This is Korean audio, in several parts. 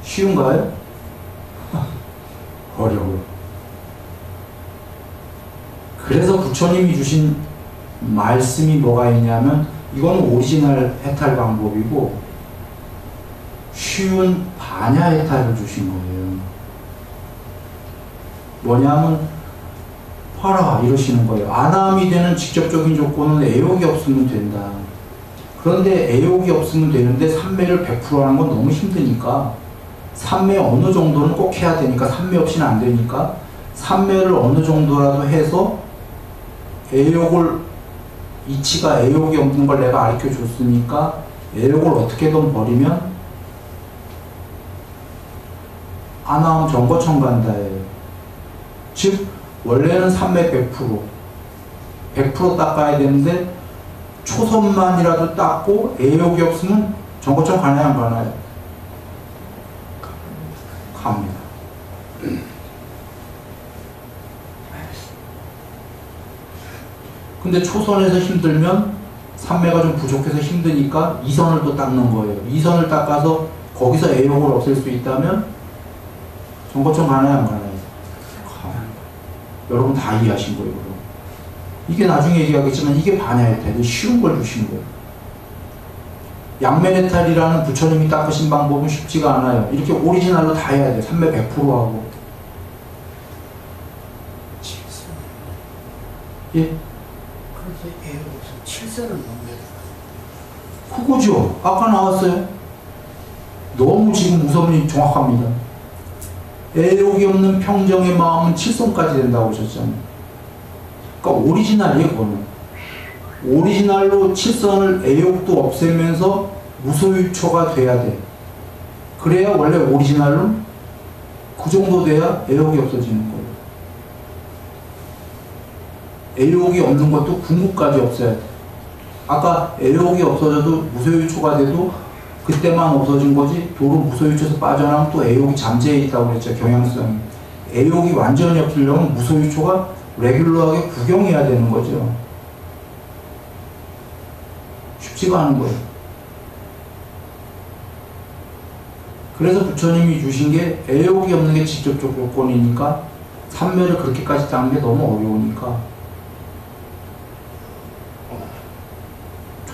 쉬운가요? 어려워요. 그래서 부처님이 주신 말씀이 뭐가 있냐면 이건 오리지널 해탈 방법이고 쉬운 반야 해탈을 주신 거예요. 뭐냐면 봐라 이러시는 거예요. 아나함이 되는 직접적인 조건은 애욕이 없으면 된다. 그런데 애욕이 없으면 되는데 삼매를 100% 하는 건 너무 힘드니까 삼매 어느 정도는 꼭 해야 되니까 삼매 없이는 안 되니까 삼매를 어느 정도라도 해서 애욕을 이치가 애욕이 없는 걸 내가 가르쳐 줬으니까 애욕을 어떻게든 버리면 아나함 정거청 간다예요. 즉 원래는 삼매 100% 닦아야 되는데 초선만이라도 닦고 애욕이 없으면 정거청 가나요 안 가나요? 갑니다. 근데 초선에서 힘들면 삼매가 좀 부족해서 힘드니까 이선을 또 닦는 거예요. 이선을 닦아서 거기서 애욕을 없앨 수 있다면 정거청 가나요 안 가나요? 여러분 다 이해하신 거예요. 그럼. 이게 나중에 얘기하겠지만 이게 반야해탈이 쉬운 걸 주신 거예요. 양면해탈이라는 부처님이 닦으신 방법은 쉽지가 않아요. 이렇게 오리지널로 다 해야 돼. 3매 100%하고. 예? 그래서 애욕에서 7선을 넘겨야 그거죠. 아까 나왔어요. 너무 지금 우선이 정확합니다. 애욕이 없는 평정의 마음은 7선까지 된다고 하셨잖아요. 그러니까 오리지널이에요, 그거는. 오리지널로 7선을 애욕도 없애면서 무소유초가 돼야 돼. 그래야 원래 오리지널로 그 정도 돼야 애욕이 없어지는 거예요. 애욕이 없는 것도 궁극까지 없어야 돼. 아까 애욕이 없어져도 무소유초가 돼도 그때만 없어진 거지 도로 무소유초에서 빠져나오면 또 애욕이 잠재해 있다고 그랬죠. 경향성이. 애욕이 완전히 없으려면 무소유초가 레귤러하게 구경해야 되는 거죠. 쉽지가 않은 거예요. 그래서 부처님이 주신 게 애욕이 없는 게 직접적 조건이니까 삼매를 그렇게까지 닦는 게 너무 어려우니까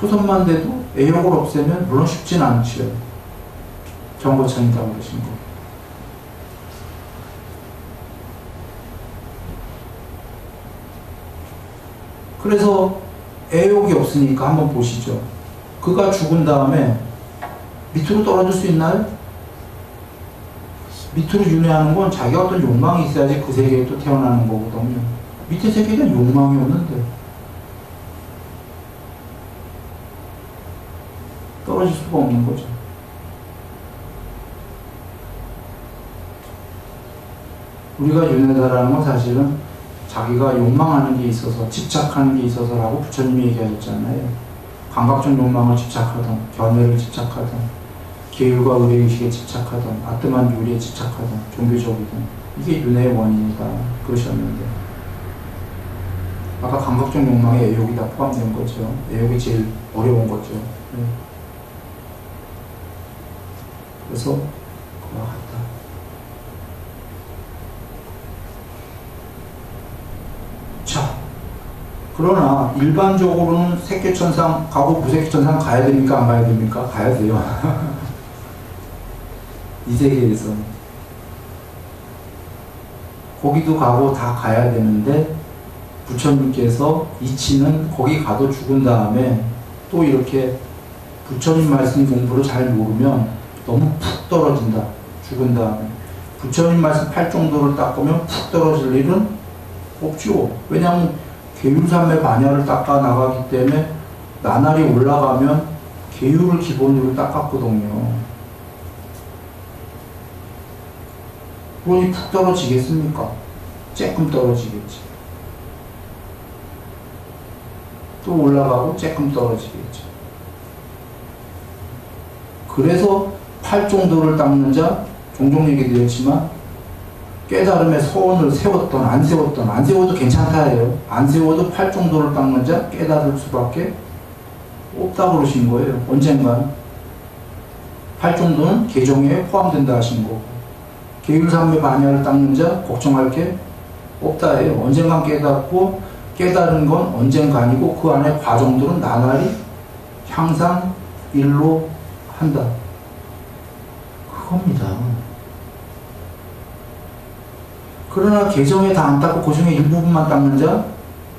초선만 돼도 애욕을 없애면 물론 쉽진 않죠. 정거천이라고 그러신 거. 그래서 애욕이 없으니까 한번 보시죠. 그가 죽은 다음에 밑으로 떨어질 수 있나요? 밑으로 윤회하는 건 자기가 어떤 욕망이 있어야지 그 세계에 또 태어나는 거거든요. 밑에 세계에는 욕망이 없는데 떨어질 수가 없는 거죠. 우리가 윤회다라는 건 사실은 자기가 욕망하는 게 있어서 집착하는 게 있어서라고 부처님이 얘기하셨잖아요. 감각적 욕망을 집착하던, 견해를 집착하던, 계율과 의뢰의식에 집착하던, 아뜨만 요리에 집착하던, 종교적이던 이게 윤회의 원인이다 그러셨는데 아까 감각적 욕망에 애욕이 다 포함된 거죠. 애욕이 제일 어려운 거죠. 네. 그래서 그와 같다. 자, 그러나 일반적으로는 색계천상 가고 무색계천상 가야 됩니까? 안 가야 됩니까? 가야 돼요. 이 세계에서 거기도 가고 다 가야 되는데 부처님께서 이치는 거기 가도 죽은 다음에 또 이렇게 부처님 말씀 공부를 잘 모르면 너무 푹 떨어진다. 죽은 다음에 부처님 말씀 8정도를 닦으면 푹 떨어질 일은 없죠. 왜냐하면 계율삼매 반야를 닦아 나가기 때문에 나날이 올라가면 계율을 기본으로 닦았거든요. 그러니 푹 떨어지겠습니까? 조금 떨어지겠지. 또 올라가고 조금 떨어지겠죠. 그래서 8정도를 닦는 자 종종 얘기드렸지만 깨달음의 서원을 세웠던 안 세워도 괜찮다예요. 안 세워도 8정도를 닦는 자 깨달을 수밖에 없다고 그러신 거예요. 언젠가는 할 정도는 계정에 포함된다 하신 거고, 계율삼매 반야를 닦는 자 걱정할 게 없다 해요. 언젠간 깨닫고, 깨달은 건 언젠간이고 그 안에 과정들은 나날이 향상 일로 한다. 그겁니다. 그러나 계정에 다 안 닦고 그 중에 일부분만 닦는 자,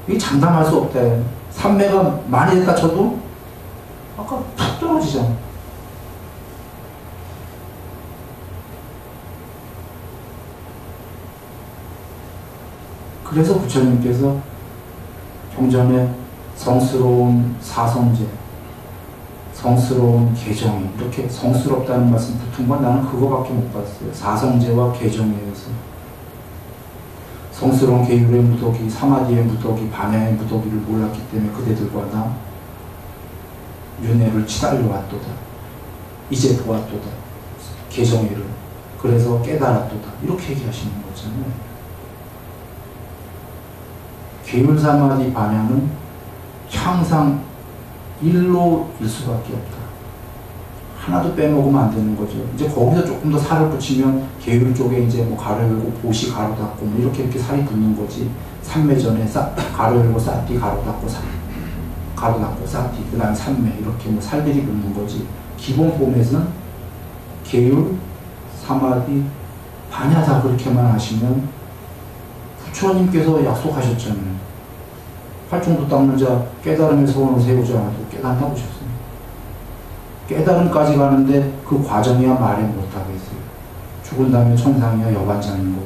이게 장담할 수 없다 해요. 삼매가 많이 됐다 쳐도 아까 툭 떨어지잖아. 그래서 부처님께서 경전에 성스러운 사성제, 성스러운 계정이, 이렇게 성스럽다는 말씀 붙은 건 나는 그거밖에 못 봤어요. 사성제와 계정에 의해서. 성스러운 계율의 무더기, 사마디의 무더기, 반야의 무더기를 몰랐기 때문에 그대들과 나 윤회를 치달려 왔도다. 이제 보았도다. 계정의를. 그래서 깨달았도다. 이렇게 얘기하시는 거잖아요. 계율사마디 반야는 항상 일로일 수밖에 없다. 하나도 빼먹으면 안 되는 거죠. 이제 거기서 조금 더 살을 붙이면 계율 쪽에 이제 뭐 가로 열고 보시 가로 닫고 뭐 이렇게 살이 붙는 거지. 삼매전에 가로 열고 싹뒤 가로 닫고 가로 닫고 싹뒤 그 다음에 삼매 이렇게 뭐 살들이 붙는 거지. 기본 포맷은 계율, 사마디, 반야다 그렇게만 하시면 부처님께서 약속하셨잖아요. 활종도 닦는 자 깨달음의 소원을 세우지 않아도 깨닫다 보셨어요. 깨달음까지 가는데 그 과정이야 말해 못하겠어요. 죽은 다음에 천상이야 여반장인 거고.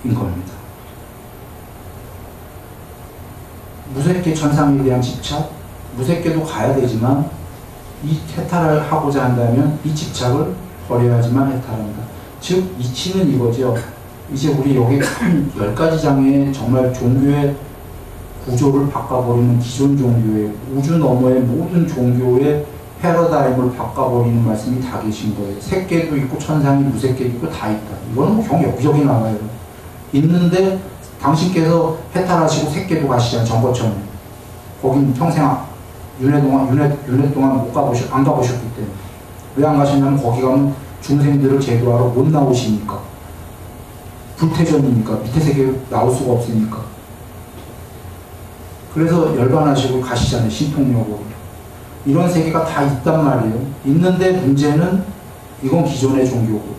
인 겁니다. 무색계 천상에 대한 집착, 무색계도 가야 되지만 이 해탈을 하고자 한다면 이 집착을 버려야지만 해탈한다. 즉 이치는 이거죠. 이제 우리 여기 한 10가지 장에 정말 종교의 구조를 바꿔버리는 기존 종교의 우주 너머의 모든 종교의 패러다임을 바꿔버리는 말씀이 다 계신 거예요. 색계도 있고 천상이 무색계도 있고 다 있다. 이거는 뭐 경 여기저기 나와요. 있는데 당신께서 해탈하시고 색계도 가시잖아요. 정거천에. 거긴 평생 윤회 동안 안 가보셨기 때문에. 왜 안 가시냐면 거기 가면 중생들을 제도하러 못 나오시니까. 불태전이니까. 밑에 세계 나올 수가 없으니까. 그래서 열반하시고 가시잖아요. 신통력으로. 이런 세계가 다 있단 말이에요. 있는데 문제는 이건 기존의 종교고.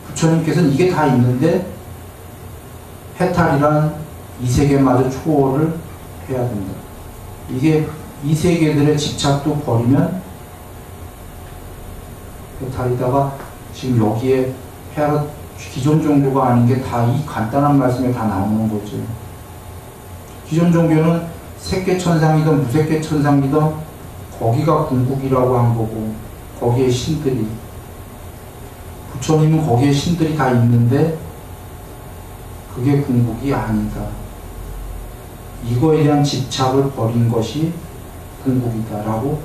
부처님께서는 이게 다 있는데 해탈이란 이 세계마저 초월을 해야 된다. 이게 이 세계들의 집착도 버리면 해탈이다가 지금 여기에 기존 종교가 아닌 게 다 이 간단한 말씀에 다 나오는 거죠. 기존 종교는 색계천상이든 무색계천상이든 거기가 궁극이라고 한 거고 거기에 신들이 부처님은 거기에 신들이 다 있는데 그게 궁극이 아니다. 이거에 대한 집착을 버린 것이 궁극이다라고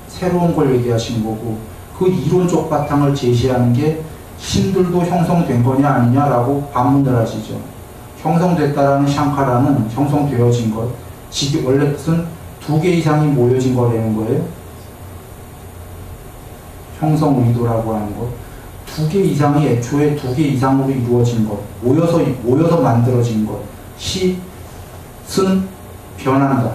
새로운 걸 얘기하신 거고 그 이론적 바탕을 제시하는 게 신들도 형성된 거냐 아니냐라고 반문을 하시죠. 형성됐다라는 샹카라는 형성되어진 것, 원래 뜻은 2개 이상이 모여진 거라는 거예요. 형성 의도라고 하는 것. 2개 이상이 애초에 2개 이상으로 이루어진 것, 모여서 만들어진 것. 시은 변한다.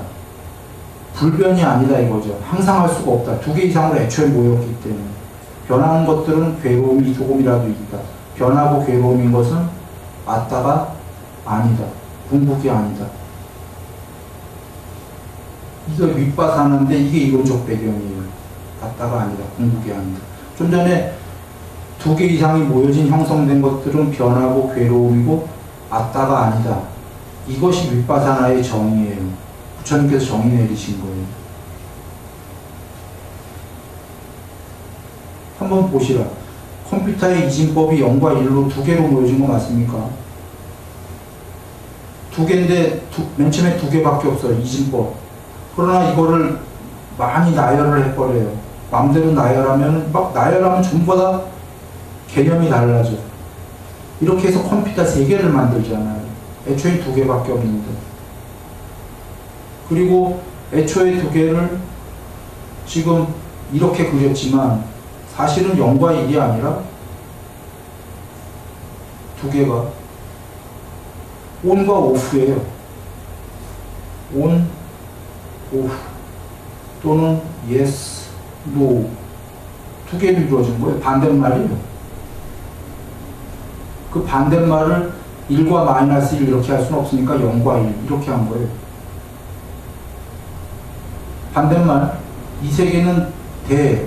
불변이 아니다 이거죠. 항상 할 수가 없다. 2개 이상으로 애초에 모였기 때문에. 변하는 것들은 괴로움이 조금이라도 있다. 변하고 괴로움인 것은 맞다가 아니다. 궁극이 아니다. 이거 윗바사는데 이게 이론적 배경이에요. 맞다가 아니다. 궁극이 아니다. 좀 전에 2개 이상이 모여진 형성된 것들은 변하고 괴로움이고 맞다가 아니다. 이것이 윗바사나의 정의예요. 부처님께서 정의 내리신 거예요. 한번 보시라. 컴퓨터의 이진법이 0과 1로 2개로 모여진 거 맞습니까? 2개인데 맨 처음에 2개밖에 없어요. 이진법. 그러나 이거를 많이 나열을 해버려요. 마음대로 나열하면 전부 다 개념이 달라져. 이렇게 해서 컴퓨터 3개를 만들잖아요. 애초에 2개밖에 없는데. 그리고 애초에 두 개를 지금 이렇게 그렸지만 사실은 0과 1이 아니라 두 개가 on과 off예요. on, off 또는 yes, no 두 개로 이루어진 거예요. 반대말이에요. 그 반대말을 1과 마이너스 1 이렇게 할 수는 없으니까 0과 1 이렇게 한 거예요. 반대말 이 세 개는 대,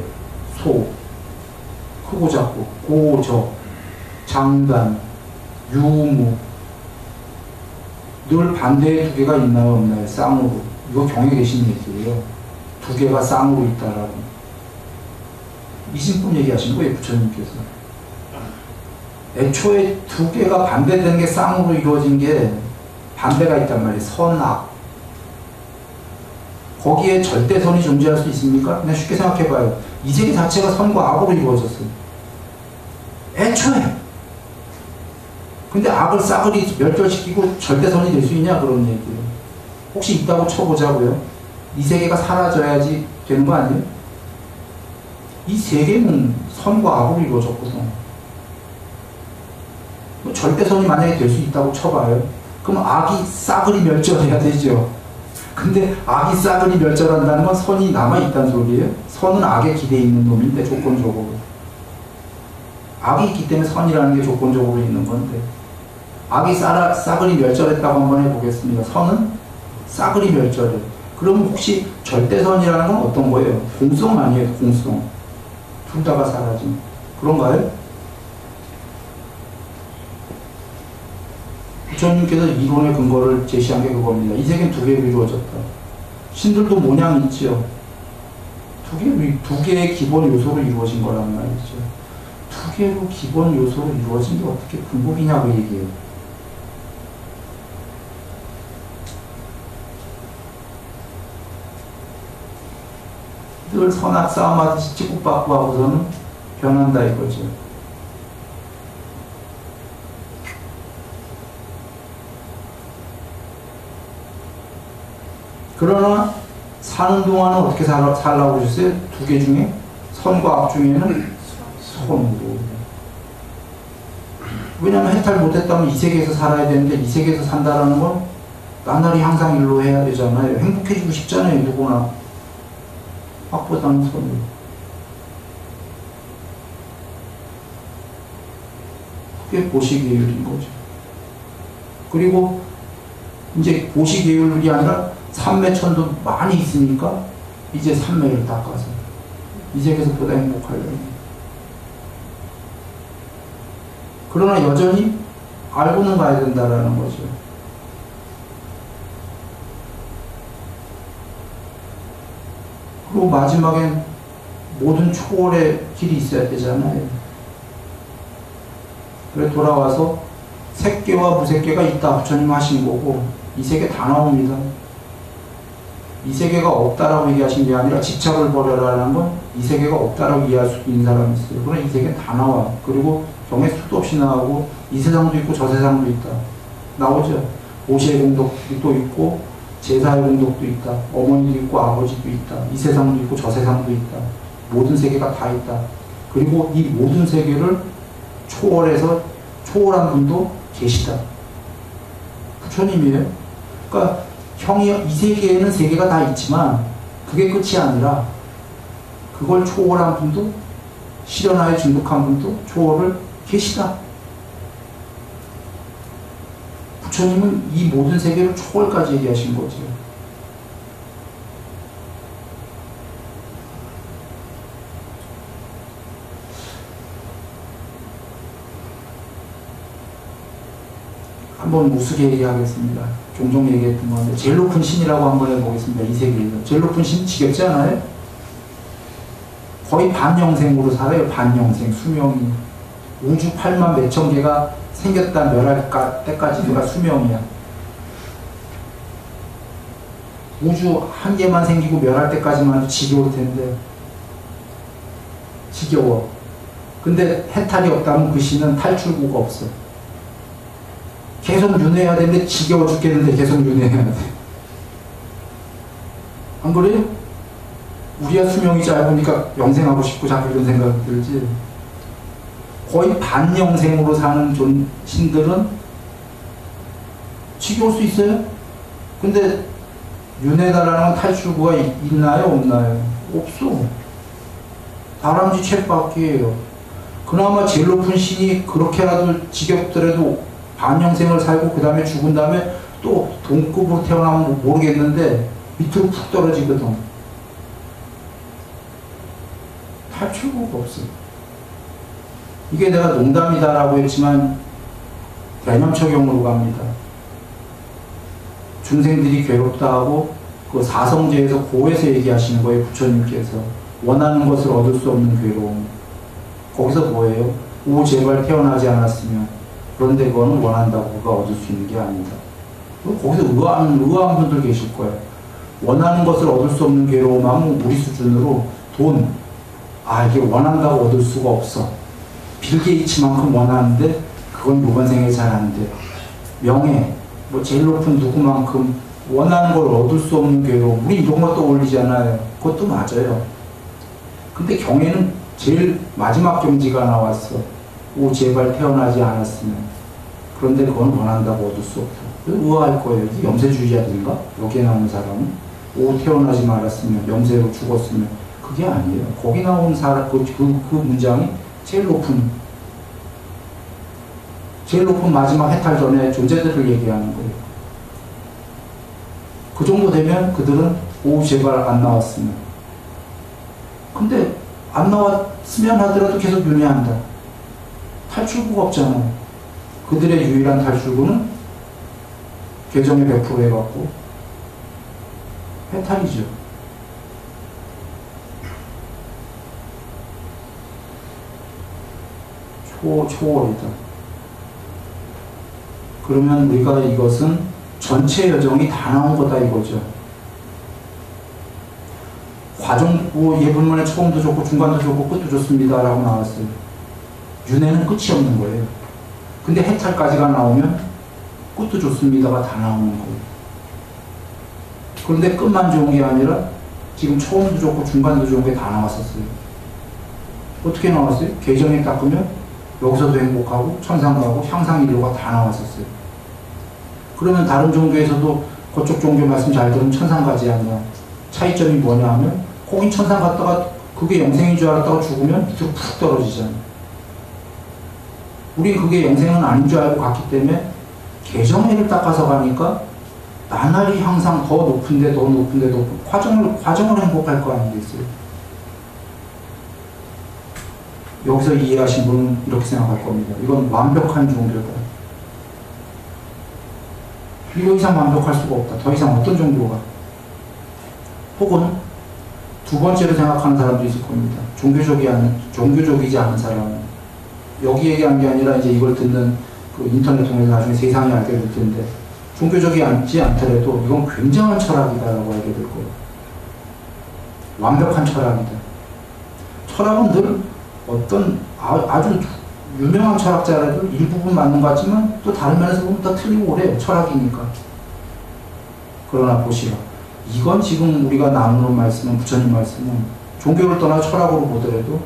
소, 크고 작고, 고, 저, 장단, 유무 늘 반대의 두 개가 있나요 없나요? 쌍으로. 이거 경에 계신 얘기예요. 두 개가 쌍으로 있다라고. 이신품 얘기하신 거예요, 부처님께서. 애초에 두 개가 반대되는 게 쌍으로 이루어진 게 반대가 있단 말이에요. 선, 악. 거기에 절대선이 존재할 수 있습니까? 그냥 쉽게 생각해봐요. 이 세계 자체가 선과 악으로 이루어졌어요. 애초에. 근데 악을 싸그리 멸절시키고 절대선이 될 수 있냐? 그런 얘기예요. 혹시 있다고 쳐보자고요. 이 세계가 사라져야지 되는 거 아니에요? 이 세계는 선과 악으로 이루어졌거든. 절대선이 만약에 될 수 있다고 쳐봐요. 그럼 악이 싸그리 멸절해야 되죠. 근데 악이 싸그리 멸절한다는 건 선이 남아있다는 소리예요. 선은 악에 기대에 있는 놈인데 조건적으로. 악이 있기 때문에 선이라는 게 조건적으로 있는 건데 악이 싸그리 멸절했다고 한번 해보겠습니다. 선은 싸그리 멸절해. 그럼 혹시 절대선이라는 건 어떤 거예요? 공성 아니에요? 공성. 둘 다가 사라진. 그런가요? 부처님께서 이론의 근거를 제시한 게 그겁니다. 이 세계는 두 개로 이루어졌다. 신들도 모양이 있지요. 두 개의 기본 요소로 이루어진 거란 말이죠. 두 개로 기본 요소로 이루어진 게 어떻게 궁극이냐고 얘기해요. 늘 선악 싸움하듯이 치고받고 하고서는 변한다 이거죠. 그러나 사는 동안은 어떻게 살라고 하셨어요? 두 개 중에? 선과 악 중에는 선으로. 왜냐하면 해탈 못했다면 이 세계에서 살아야 되는데 이 세계에서 산다라는 건 나날이 항상 일로 해야 되잖아요. 행복해지고 싶잖아요. 누구나. 악보다는 선으로. 그게 보시계율인 거죠. 그리고 이제 보시계율이 아니라 삼매천도 많이 있으니까 이제 삼매를 닦아서 이 세계에서 보다 행복하려고. 그러나 여전히 알고는 가야 된다라는 거죠. 그리고 마지막엔 모든 초월의 길이 있어야 되잖아요. 그래 돌아와서 색계와 무색계가 있다 부처님 하신 거고 이 세계 다 나옵니다. 이 세계가 없다라고 얘기하신 게 아니라 집착을 버려라라는 건 이 세계가 없다라고 이해할 수 있는 사람이 있어요. 그러나 이 세계는 다 나와. 그리고 경에 수도 없이 나오고 이 세상도 있고 저 세상도 있다. 나오죠. 오시의 공덕도 있고 제사의 공덕도 있다. 어머니도 있고 아버지도 있다. 이 세상도 있고 저 세상도 있다. 모든 세계가 다 있다. 그리고 이 모든 세계를 초월해서 초월한 분도 계시다. 부처님이에요. 그러니까 형이 이 세계에는 세계가 다 있지만 그게 끝이 아니라 그걸 초월한 분도 실현하에 중독한 분도 초월을 계시다. 부처님은 이 모든 세계를 초월까지 얘기하신 거죠. 한번 우스개 얘기하겠습니다. 종종 얘기했던 건데 제일 높은 신이라고 한번 해보겠습니다. 이 세계에서 제일 높은 신 지겹지 않아요? 거의 반영생으로 살아요. 반영생 수명이 우주 8만 몇천 개가 생겼다 멸할 때까지가 수명이야. 우주 한 개만 생기고 멸할 때까지만 해도 지겨울 텐데 지겨워. 근데 해탈이 없다면 그 신은 탈출구가 없어. 계속 윤회해야 되는데 지겨워 죽겠는데 계속 윤회해야 돼. 안 그래요? 우리야 수명이 짧으니까 영생하고 싶고 자꾸 이런 생각이 들지. 거의 반영생으로 사는 신들은 지겨울 수 있어요? 근데 윤회다라는 탈출구가 있나요? 없나요? 없어. 다람쥐 쳇바퀴예요. 그나마 제일 높은 신이 그렇게라도 지겹더라도 반영생을 살고 그 다음에 죽은 다음에 또 동급으로 태어나면 모르겠는데 밑으로 푹 떨어지거든. 탈출구가 없어. 이게 내가 농담이다라고 했지만 개념적용으로 갑니다. 중생들이 괴롭다 하고 그 사성제에서 고에서 얘기하시는 거예요. 부처님께서 원하는 것을 얻을 수 없는 괴로움. 거기서 뭐예요? 오 제발 태어나지 않았으면. 그런데 그거는 원한다고 그가 얻을 수 있는 게 아니다. 거기서 의아한 분들 계실 거예요. 원하는 것을 얻을 수 없는 괴로움 하면 우리 수준으로 돈, 이게 원한다고 얻을 수가 없어. 빌 게이츠만큼 원하는데 그건 이번 생에 잘 안 돼. 명예, 뭐 제일 높은 누구만큼 원하는 걸 얻을 수 없는 괴로움. 우리 이런 거 떠올리잖아요. 그것도 맞아요. 근데 경에는 제일 마지막 경지가 나왔어. 오 제발 태어나지 않았으면. 그런데 그건 원한다고 얻을 수 없어. 의아할 거예요. 이게 염세주의자들인가? 여기에 나오는 사람은 오 태어나지 말았으면, 염세로 죽었으면. 그게 아니에요. 거기 나온 사람 그 문장이 제일 높은 마지막 해탈 전에 존재들을 얘기하는 거예요. 그 정도 되면 그들은 오 제발 안 나왔으면. 근데 안 나왔으면 하더라도 계속 윤회한다. 탈출구가 없잖아요. 그들의 유일한 탈출구는 개정의 100% 해갖고 해탈이죠. 초월이다. 그러면 우리가 이것은 전체 여정이 다 나온 거다 이거죠. 과정, 예불문에 처음도 좋고 중간도 좋고 끝도 좋습니다 라고 나왔어요. 윤회는 끝이 없는 거예요. 근데 해탈까지가 나오면 끝도 좋습니다가 다 나오는 거예요. 그런데 끝만 좋은 게 아니라 지금 처음도 좋고 중간도 좋은 게 다 나왔었어요. 어떻게 나왔어요? 계정에 닦으면 여기서도 행복하고 천상 가고 향상 인류가 다 나왔었어요. 그러면 다른 종교에서도 그쪽 종교 말씀 잘 들으면 천상 가지 않냐. 차이점이 뭐냐 하면 거긴 천상 갔다가 그게 영생인 줄 알았다가 죽으면 밑으로 푹 떨어지잖아요. 우린 그게 영생은 아닌 줄 알고 갔기 때문에 계정회를 닦아서 가니까 나날이 항상 더 높은데 더 높은데 더 높은 과정을 행복할 거 아니겠어요? 여기서 이해하신 분은 이렇게 생각할 겁니다. 이건 완벽한 종교다. 이거 이상 완벽할 수가 없다. 더 이상 어떤 종교가. 혹은 두 번째로 생각하는 사람도 있을 겁니다. 종교적이지 않은 사람은. 여기 얘기한 게 아니라 이제 이걸 듣는 그 인터넷 통해서 나중에 세상이 알게 될 텐데 종교적이지 않더라도 이건 굉장한 철학이다라고 알게 될 거예요. 완벽한 철학이다. 철학은 늘 어떤 아주 유명한 철학자라도 일부분 맞는 것 같지만 또 다른 면에서 보면 더 틀리고 그래요. 철학이니까. 그러나 보시라. 이건 지금 우리가 나누는 말씀은 부처님 말씀은 종교를 떠나 철학으로 보더라도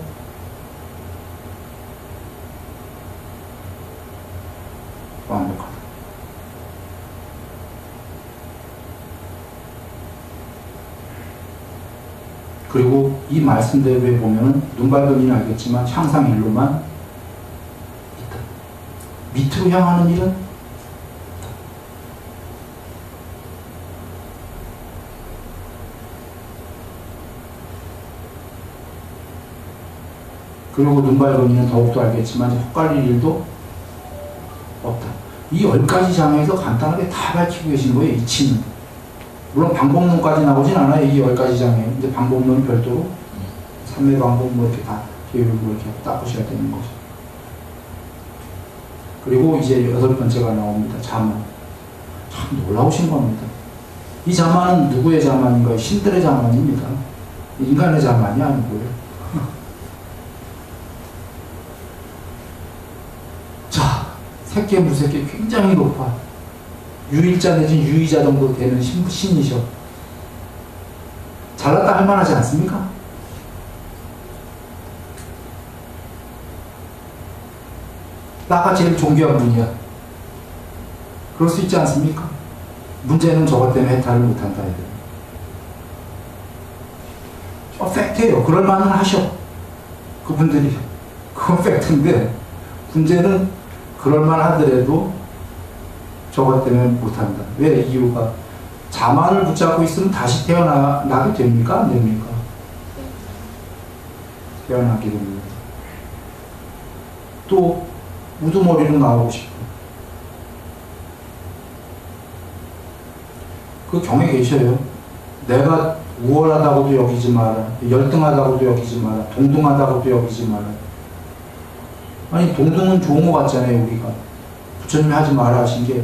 완벽하다. 그리고 이 말씀대로에 보면 눈 밝으면 알겠지만 향상 일로만 있다. 밑으로 향하는 일은 그리고 눈 밝으면 더욱더 알겠지만 헛갈릴 일도 없다. 이 10가지 장에서 간단하게 다 밝히고 계신 거예요. 이치는. 물론 방법론까지 나오진 않아요. 이 10가지 장에. 이제 방법론은 별도로 삼매 방법 뭐 이렇게 다 계율을 뭐 이렇게 닦으셔야 되는 거죠. 그리고 이제 8번째가 나옵니다. 자만. 참 놀라우신 겁니다. 이 자만은 누구의 자만인가요? 신들의 자만입니다. 인간의 자만이 아니고요. 자, 새끼 무새끼 굉장히 높아. 유일자 내지 유의자 정도 되는 신이셔. 만하지 않습니까? 나가 제일 존귀한 분이야. 그럴 수 있지 않습니까? 문제는 저것 때문에 해탈을 못한다. 팩트예요. 그럴 만은 하셔. 그분들이. 그건 팩트인데, 문제는 그럴 만하더라도 저것 때문에 못한다. 왜? 이유가 자만을 붙잡고 있으면 다시 태어나게 됩니까? 안 됩니까? 태어나게 됩니다. 또 우두머리로 나오고 싶어. 그 경에 계셔요. 내가 우월하다고도 여기지 마라. 열등하다고도 여기지 마라. 동등하다고도 여기지 마라. 아니 동등은 좋은 것 같잖아요. 우리가 부처님이 하지 마라 하신 게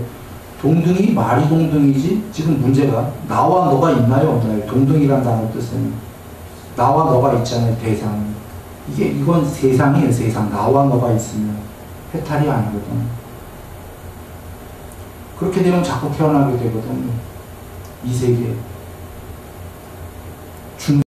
동등이 말이 동등이지 지금 문제가 나와 너가 있나요 없나요? 동등이란 단어 뜻은 나와 너가 있잖아요. 대상. 이건 세상이에요. 세상. 나와 너가 있으면 해탈이 아니거든. 그렇게 되면 자꾸 태어나게 되거든요. 이 세계에.